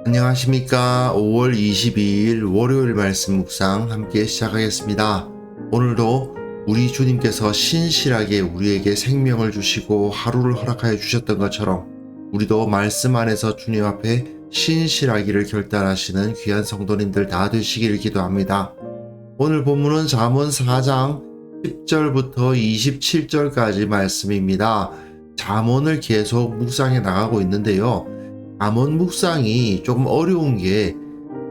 안녕하십니까. 5월 22일 월요일 말씀 묵상 함께 시작하겠습니다. 오늘도 우리 주님께서 신실하게 우리에게 생명을 주시고 하루를 허락하여 주셨던 것처럼 우리도 말씀 안에서 주님 앞에 신실하기를 결단하시는 귀한 성도님들 다 되시기를 기도합니다. 오늘 본문은 잠언 4장 10절부터 27절까지 말씀입니다. 잠언을 계속 묵상해 나가고 있는데요. 잠언 묵상이 조금 어려운 게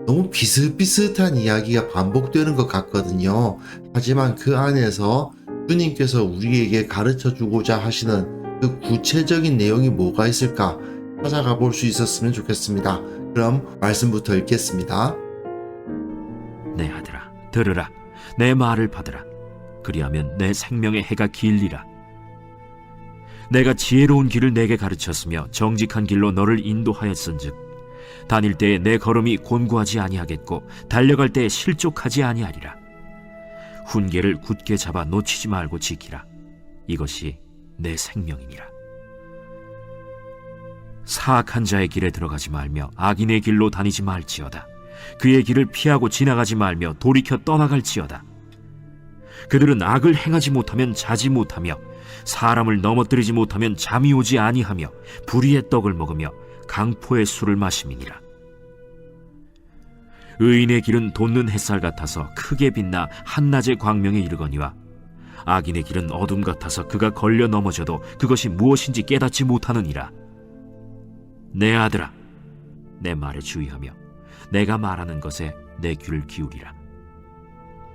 너무 비슷비슷한 이야기가 반복되는 것 같거든요. 하지만 그 안에서 주님께서 우리에게 가르쳐 주고자 하시는 그 구체적인 내용이 뭐가 있을까 찾아가 볼 수 있었으면 좋겠습니다. 그럼 말씀부터 읽겠습니다. 내 아들아, 들으라. 내 말을 받으라. 그리하면 내 생명의 해가 길리라. 내가 지혜로운 길을 내게 가르쳤으며 정직한 길로 너를 인도하였은즉 다닐 때에 내 걸음이 곤고하지 아니하겠고 달려갈 때에 실족하지 아니하리라. 훈계를 굳게 잡아 놓치지 말고 지키라. 이것이 내 생명이니라. 사악한 자의 길에 들어가지 말며 악인의 길로 다니지 말지어다. 그의 길을 피하고 지나가지 말며 돌이켜 떠나갈지어다. 그들은 악을 행하지 못하면 자지 못하며 사람을 넘어뜨리지 못하면 잠이 오지 아니하며 불의의 떡을 먹으며 강포의 술을 마심이니라. 의인의 길은 돋는 햇살 같아서 크게 빛나 한낮의 광명에 이르거니와 악인의 길은 어둠 같아서 그가 걸려 넘어져도 그것이 무엇인지 깨닫지 못하느니라. 내 아들아, 내 말에 주의하며 내가 말하는 것에 내 귀를 기울이라.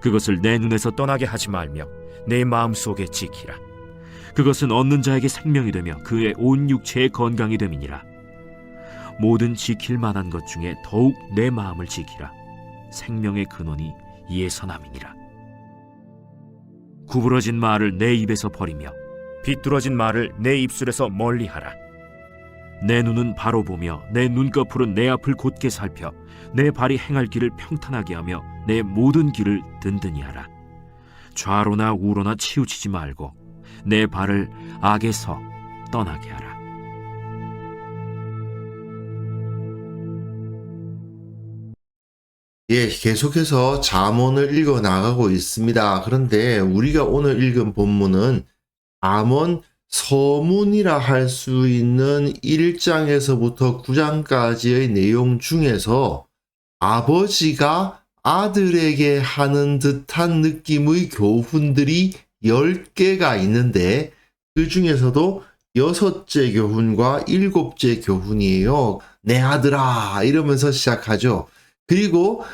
그것을 내 눈에서 떠나게 하지 말며 내 마음속에 지키라. 그것은 얻는 자에게 생명이 되며 그의 온 육체의 건강이 됨이니라. 모든 지킬 만한 것 중에 더욱 내 마음을 지키라. 생명의 근원이 이에서 남이니라. 구부러진 말을 내 입에서 버리며 비뚤어진 말을 내 입술에서 멀리하라. 내 눈은 바로 보며 내 눈꺼풀은 내 앞을 곧게 살펴 내 발이 행할 길을 평탄하게 하며 내 모든 길을 든든히 하라. 좌로나 우로나 치우치지 말고 내 발을 악에서 떠나게 하라. 계속해서 잠언을 읽어 나가고 있습니다. 그런데 우리가 오늘 읽은 본문은 잠언 서문이라 할 수 있는 1장에서부터 9장까지의 내용 중에서 아버지가 아들에게 하는 듯한 느낌의 교훈들이 10개가 있는데 그 중에서도 6째 교훈과 7째 교훈이에요. 내 아들아 이러면서 시작하죠. 그리고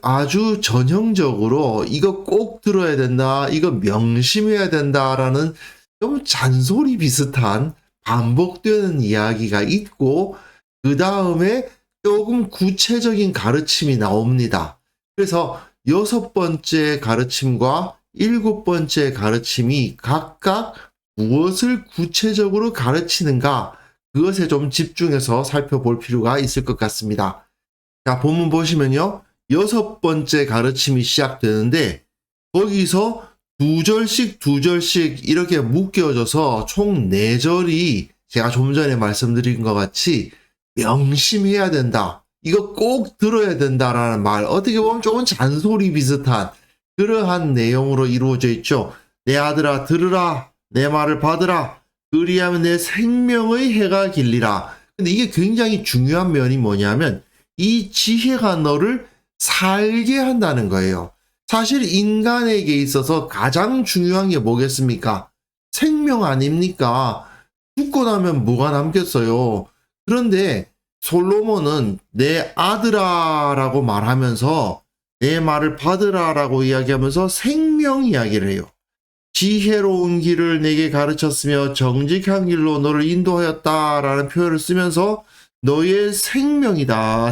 아주 전형적으로 이거 꼭 들어야 된다, 이거 명심해야 된다라는 좀 잔소리 비슷한 반복되는 이야기가 있고 그 다음에 조금 구체적인 가르침이 나옵니다. 그래서 6번째 가르침과 7번째 가르침이 각각 무엇을 구체적으로 가르치는가 그것에 좀 집중해서 살펴볼 필요가 있을 것 같습니다. 자, 본문 보시면요. 6번째 가르침이 시작되는데 거기서 두 절씩 이렇게 묶여져서 총 4절이 제가 좀 전에 말씀드린 것 같이 명심해야 된다. 이거 꼭 들어야 된다라는 말, 어떻게 보면 조금 잔소리 비슷한 그러한 내용으로 이루어져 있죠. 내 아들아 들으라. 내 말을 받으라. 그리하면 내 생명의 해가 길리라. 근데 이게 굉장히 중요한 면이 뭐냐면 이 지혜가 너를 살게 한다는 거예요. 사실 인간에게 있어서 가장 중요한 게 뭐겠습니까? 생명 아닙니까? 죽고 나면 뭐가 남겠어요. 그런데 솔로몬은 내 아들아 라고 말하면서 내 말을 받으라 라고 이야기하면서 생명 이야기를 해요. 지혜로운 길을 내게 가르쳤으며 정직한 길로 너를 인도하였다 라는 표현을 쓰면서 너의 생명이다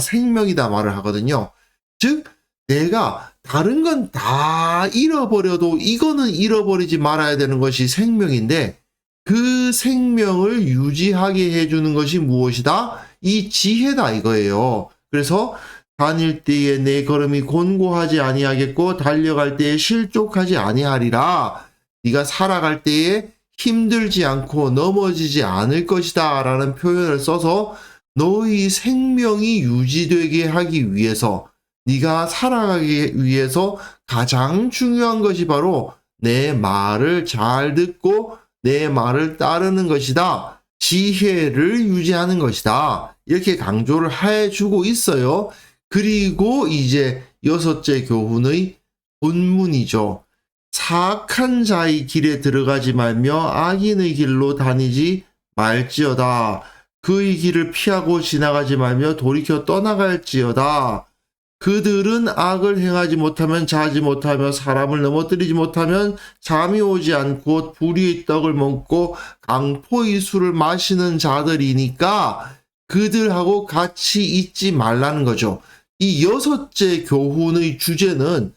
말을 하거든요. 즉 내가 다른 건 다 잃어버려도 이거는 잃어버리지 말아야 되는 것이 생명인데 그 생명을 유지하게 해주는 것이 무엇이다? 이 지혜다 이거예요. 그래서 다닐 때에 내 걸음이 곤고하지 아니하겠고 달려갈 때에 실족하지 아니하리라. 네가 살아갈 때에 힘들지 않고 넘어지지 않을 것이다 라는 표현을 써서 너희 생명이 유지되게 하기 위해서, 네가 살아가기 위해서 가장 중요한 것이 바로 내 말을 잘 듣고 내 말을 따르는 것이다. 지혜를 유지하는 것이다. 이렇게 강조를 해주고 있어요. 그리고 이제 6째 교훈의 본문이죠. 사악한 자의 길에 들어가지 말며 악인의 길로 다니지 말지어다. 그의 길을 피하고 지나가지 말며 돌이켜 떠나갈지어다. 그들은 악을 행하지 못하면 자지 못하며 사람을 넘어뜨리지 못하면 잠이 오지 않고 불의의 떡을 먹고 강포의 술을 마시는 자들이니까 그들하고 같이 있지 말라는 거죠. 이 6째 교훈의 주제는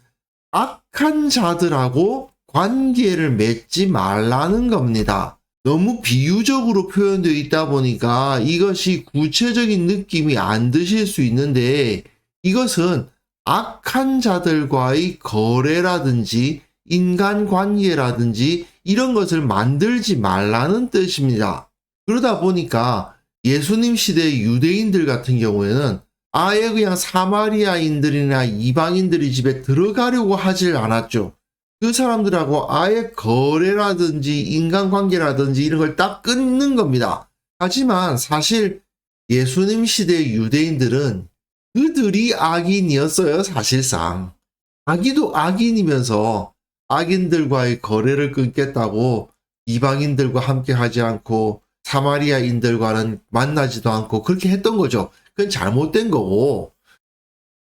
악한 자들하고 관계를 맺지 말라는 겁니다. 너무 비유적으로 표현되어 있다 보니까 이것이 구체적인 느낌이 안 드실 수 있는데, 이것은 악한 자들과의 거래라든지 인간관계라든지 이런 것을 만들지 말라는 뜻입니다. 그러다 보니까 예수님 시대의 유대인들 같은 경우에는 아예 그냥 사마리아인들이나 이방인들이 집에 들어가려고 하질 않았죠. 그 사람들하고 아예 거래라든지 인간관계라든지 이런 걸 딱 끊는 겁니다. 하지만 사실 예수님 시대의 유대인들은 그들이 악인이었어요. 사실상 자기도 악인이면서 악인들과의 거래를 끊겠다고 이방인들과 함께 하지 않고 사마리아인들과는 만나지도 않고 그렇게 했던 거죠. 그건 잘못된 거고,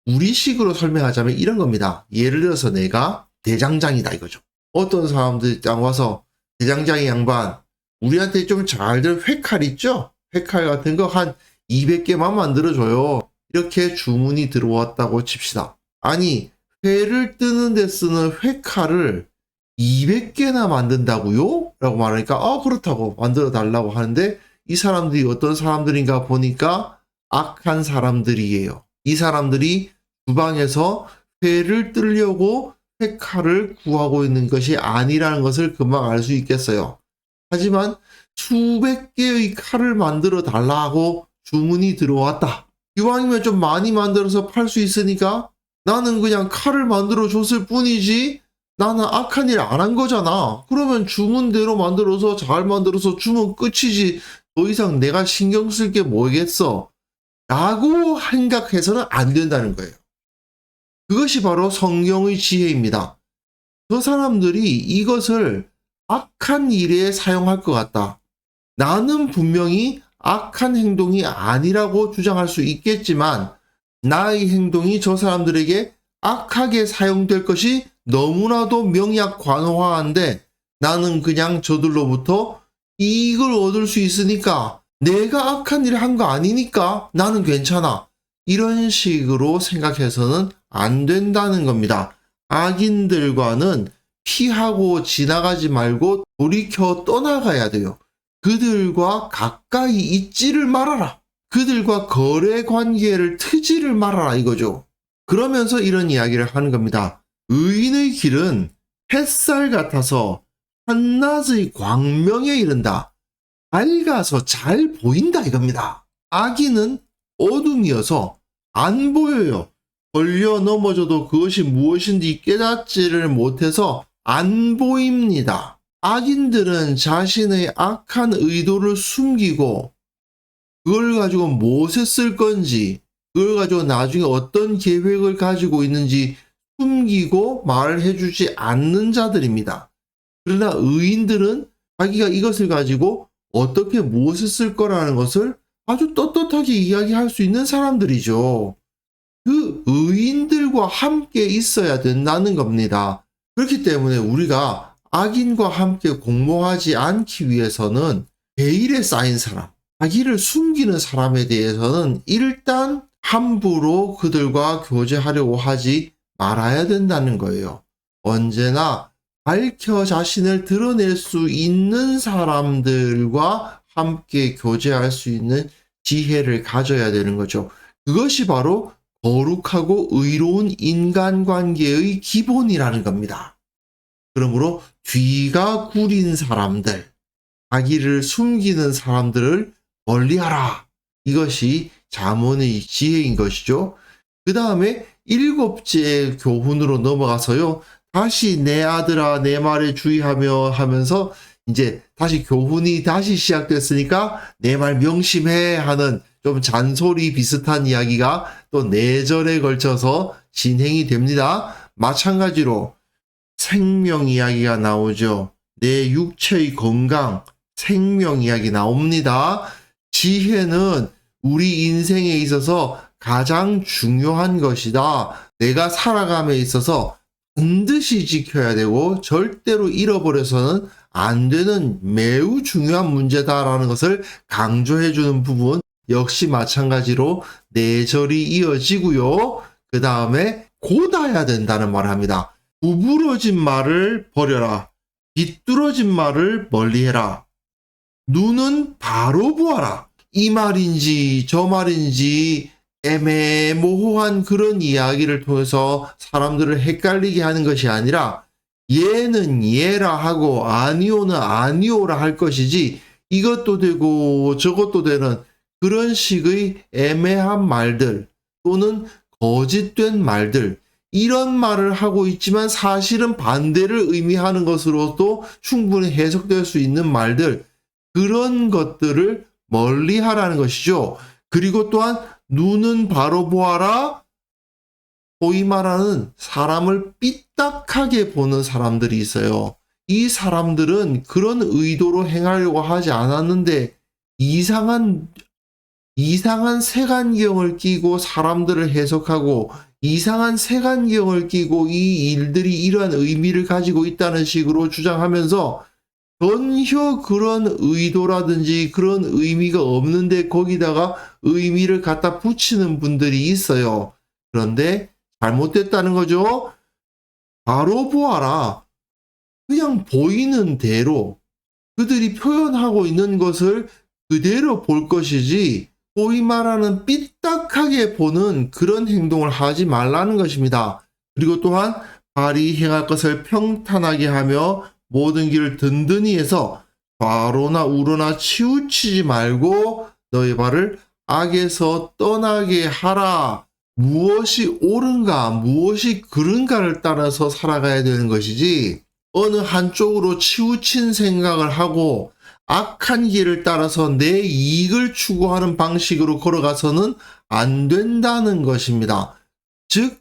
우리식으로 설명하자면 이런 겁니다. 예를 들어서 내가 대장장이다 이거죠. 어떤 사람들이 딱 와서 대장장이 양반, 우리한테 좀 잘된 회칼 있죠? 회칼 같은 거 한 200개만 만들어줘요. 이렇게 주문이 들어왔다고 칩시다. 아니, 회를 뜨는 데 쓰는 회칼을 200개나 만든다고요? 라고 말하니까 그렇다고 만들어 달라고 하는데, 이 사람들이 어떤 사람들인가 보니까 악한 사람들이에요. 이 사람들이 주방에서 회를 뜨려고 회칼을 구하고 있는 것이 아니라는 것을 금방 알 수 있겠어요. 하지만 수백 개의 칼을 만들어 달라고 주문이 들어왔다. 이왕이면 좀 많이 만들어서 팔 수 있으니까 나는 그냥 칼을 만들어 줬을 뿐이지 나는 악한 일 안 한 거잖아. 그러면 주문대로 만들어서 잘 만들어서 주문 끝이지 더 이상 내가 신경 쓸 게 뭐겠어 라고 생각해서는 안 된다는 거예요. 그것이 바로 성경의 지혜입니다. 저 사람들이 이것을 악한 일에 사용할 것 같다. 나는 분명히 악한 행동이 아니라고 주장할 수 있겠지만 나의 행동이 저 사람들에게 악하게 사용될 것이 너무나도 명약관화한데 나는 그냥 저들로부터 이익을 얻을 수 있으니까 내가 악한 일을 한 거 아니니까 나는 괜찮아. 이런 식으로 생각해서는 안 된다는 겁니다. 악인들과는 피하고 지나가지 말고 돌이켜 떠나가야 돼요. 그들과 가까이 있지를 말아라. 그들과 거래 관계를 트지를 말아라 이거죠. 그러면서 이런 이야기를 하는 겁니다. 의인의 길은 햇살 같아서 한낮의 광명에 이른다. 밝아서 잘 보인다 이겁니다. 악인은 어둠이어서 안 보여요. 걸려 넘어져도 그것이 무엇인지 깨닫지를 못해서 안 보입니다. 악인들은 자신의 악한 의도를 숨기고 그걸 가지고 무엇에 쓸 건지, 그걸 가지고 나중에 어떤 계획을 가지고 있는지 숨기고 말을 해주지 않는 자들입니다. 그러나 의인들은 자기가 이것을 가지고 어떻게 무엇을 쓸 거라는 것을 아주 떳떳하게 이야기할 수 있는 사람들이죠. 그 의인들과 함께 있어야 된다는 겁니다. 그렇기 때문에 우리가 악인과 함께 공모하지 않기 위해서는 베일에 쌓인 사람, 자기를 숨기는 사람에 대해서는 일단 함부로 그들과 교제하려고 하지 말아야 된다는 거예요. 언제나 밝혀 자신을 드러낼 수 있는 사람들과 함께 교제할 수 있는 지혜를 가져야 되는 거죠. 그것이 바로 거룩하고 의로운 인간관계의 기본이라는 겁니다. 그러므로 뒤가 구린 사람들, 자기를 숨기는 사람들을 멀리하라. 이것이 잠언의 지혜인 것이죠. 그 다음에 7째 교훈으로 넘어가서요. 다시 내 아들아 내 말에 주의하며 하면서 이제 다시 교훈이 다시 시작됐으니까 내 말 명심해 하는 좀 잔소리 비슷한 이야기가 또 4절에 걸쳐서 진행이 됩니다. 마찬가지로 생명 이야기가 나오죠. 내 육체의 건강, 생명 이야기 나옵니다. 지혜는 우리 인생에 있어서 가장 중요한 것이다. 내가 살아감에 있어서 반드시 지켜야 되고 절대로 잃어버려서는 안 되는 매우 중요한 문제다라는 것을 강조해 주는 부분 역시 마찬가지로 4절이 이어지고요. 그 다음에 곧아야 된다는 말을 합니다. 구부러진 말을 버려라. 비뚤어진 말을 멀리해라. 눈은 바로 보아라. 이 말인지 저 말인지 애매모호한 그런 이야기를 통해서 사람들을 헷갈리게 하는 것이 아니라 얘는 얘라 하고 아니오는 아니오라 할 것이지 이것도 되고 저것도 되는 그런 식의 애매한 말들 또는 거짓된 말들 이런 말을 하고 있지만 사실은 반대를 의미하는 것으로도 충분히 해석될 수 있는 말들 그런 것들을 멀리 하라는 것이죠. 그리고 또한 눈은 바로 보아라. 소위 말하는 사람을 삐딱하게 보는 사람들이 있어요. 이 사람들은 그런 의도로 행하려고 하지 않았는데 이상한 색안경을 끼고 사람들을 해석하고 이상한 색안경을 끼고 이 일들이 이러한 의미를 가지고 있다는 식으로 주장하면서 전혀 그런 의도라든지 그런 의미가 없는데 거기다가 의미를 갖다 붙이는 분들이 있어요. 그런데 잘못됐다는 거죠. 바로 보아라. 그냥 보이는 대로 그들이 표현하고 있는 것을 그대로 볼 것이지 소위 말하는 삐딱하게 보는 그런 행동을 하지 말라는 것입니다. 그리고 또한 발이 행할 것을 평탄하게 하며 모든 길을 든든히 해서 좌로나 우로나 치우치지 말고 너희 발을 악에서 떠나게 하라. 무엇이 옳은가 무엇이 그른가를 따라서 살아가야 되는 것이지 어느 한쪽으로 치우친 생각을 하고 악한 길을 따라서 내 이익을 추구하는 방식으로 걸어가서는 안 된다는 것입니다. 즉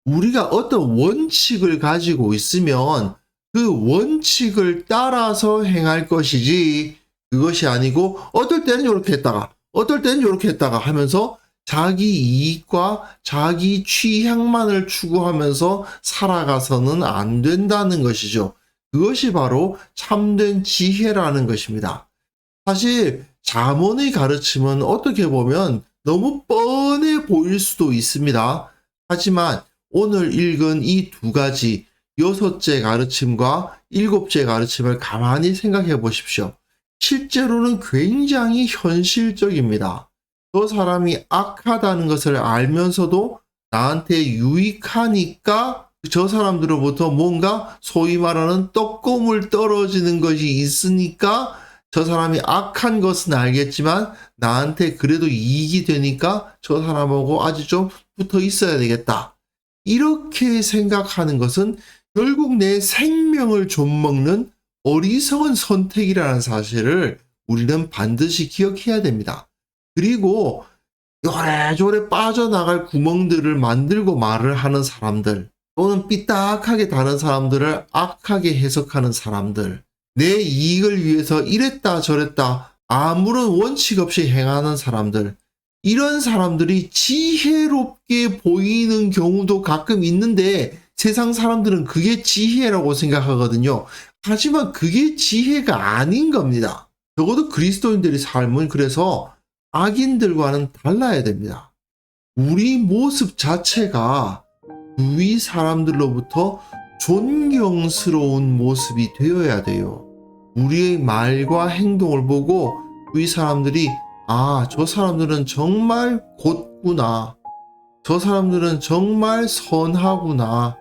우리가 어떤 원칙을 가지고 있으면 그 원칙을 따라서 행할 것이지 그것이 아니고 어떨 때는 이렇게 했다가 어떨 때는 이렇게 했다가 하면서 자기 이익과 자기 취향만을 추구하면서 살아가서는 안 된다는 것이죠. 그것이 바로 참된 지혜라는 것입니다. 사실 잠언의 가르침은 어떻게 보면 너무 뻔해 보일 수도 있습니다. 하지만 오늘 읽은 이 2가지 6째 가르침과 7째 가르침을 가만히 생각해 보십시오. 실제로는 굉장히 현실적입니다. 저 사람이 악하다는 것을 알면서도 나한테 유익하니까 저 사람들로부터 뭔가 소위 말하는 떡고물 떨어지는 것이 있으니까 저 사람이 악한 것은 알겠지만 나한테 그래도 이익이 되니까 저 사람하고 아주 좀 붙어 있어야 되겠다. 이렇게 생각하는 것은 결국 내 생명을 좀먹는 어리석은 선택이라는 사실을 우리는 반드시 기억해야 됩니다. 그리고 요래조래 빠져나갈 구멍들을 만들고 말을 하는 사람들 또는 삐딱하게 다른 사람들을 악하게 해석하는 사람들 내 이익을 위해서 이랬다 저랬다 아무런 원칙 없이 행하는 사람들 이런 사람들이 지혜롭게 보이는 경우도 가끔 있는데 세상 사람들은 그게 지혜라고 생각하거든요. 하지만 그게 지혜가 아닌 겁니다. 적어도 그리스도인들의 삶은 그래서 악인들과는 달라야 됩니다. 우리 모습 자체가 주위 사람들로부터 존경스러운 모습이 되어야 돼요. 우리의 말과 행동을 보고 주위 사람들이 저 사람들은 정말 곧구나. 저 사람들은 정말 선하구나.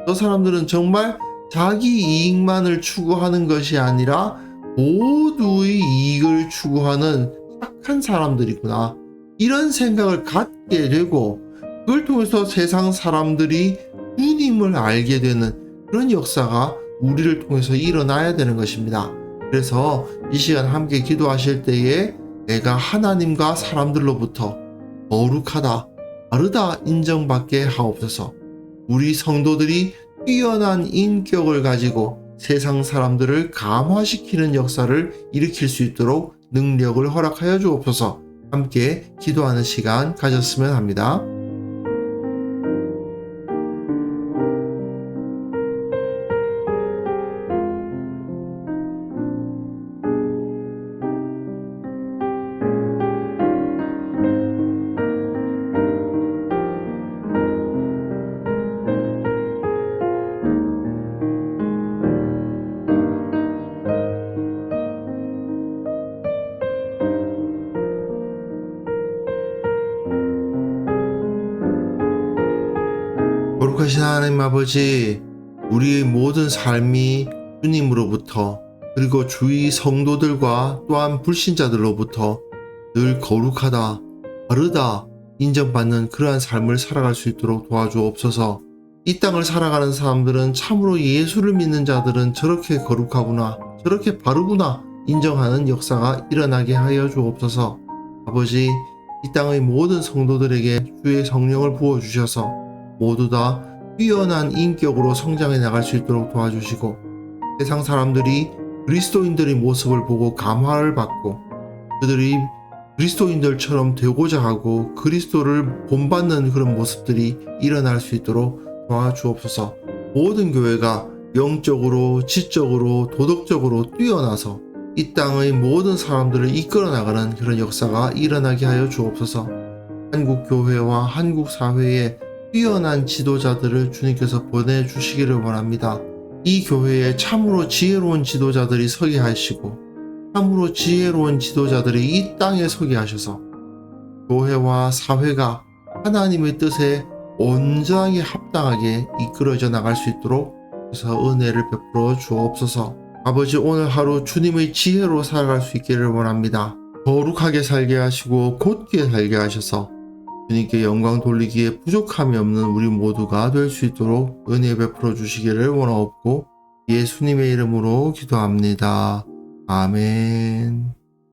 저 사람들은 정말 자기 이익만을 추구하는 것이 아니라 모두의 이익을 추구하는 착한 사람들이구나. 이런 생각을 갖게 되고 그걸 통해서 세상 사람들이 주님을 알게 되는 그런 역사가 우리를 통해서 일어나야 되는 것입니다. 그래서 이 시간 함께 기도하실 때에 내가 하나님과 사람들로부터 거룩하다, 다르다 인정받게 하옵소서. 우리 성도들이 뛰어난 인격을 가지고 세상 사람들을 감화시키는 역사를 일으킬 수 있도록 능력을 허락하여 주옵소서. 함께 기도하는 시간 가졌으면 합니다. 거룩하신 하나님 아버지, 우리의 모든 삶이 주님으로부터 그리고 주위 성도들과 또한 불신자들로부터 늘 거룩하다, 다르다 인정받는 그러한 삶을 살아갈 수 있도록 도와주옵소서. 이 땅을 살아가는 사람들은 참으로 예수를 믿는 자들은 저렇게 거룩하구나, 저렇게 바르구나 인정하는 역사가 일어나게 하여 주옵소서. 아버지, 이 땅의 모든 성도들에게 주의 성령을 부어주셔서 모두 다 뛰어난 인격으로 성장해 나갈 수 있도록 도와주시고 세상 사람들이 그리스도인들의 모습을 보고 감화를 받고 그들이 그리스도인들처럼 되고자 하고 그리스도를 본받는 그런 모습들이 일어날 수 있도록 도와주옵소서. 모든 교회가 영적으로, 지적으로, 도덕적으로 뛰어나서 이 땅의 모든 사람들을 이끌어 나가는 그런 역사가 일어나게 하여 주옵소서. 한국 교회와 한국 사회에 뛰어난 지도자들을 주님께서 보내주시기를 원합니다. 이 교회에 참으로 지혜로운 지도자들이 서게 하시고 참으로 지혜로운 지도자들이 이 땅에 서게 하셔서 교회와 사회가 하나님의 뜻에 온전하게 합당하게 이끌어져 나갈 수 있도록 그래서 은혜를 베풀어 주옵소서. 아버지, 오늘 하루 주님의 지혜로 살아갈 수 있기를 원합니다. 거룩하게 살게 하시고 곧게 살게 하셔서 주님께 영광 돌리기에 부족함이 없는 우리 모두가 될 수 있도록 은혜 베풀어 주시기를 원하옵고 예수님의 이름으로 기도합니다. 아멘.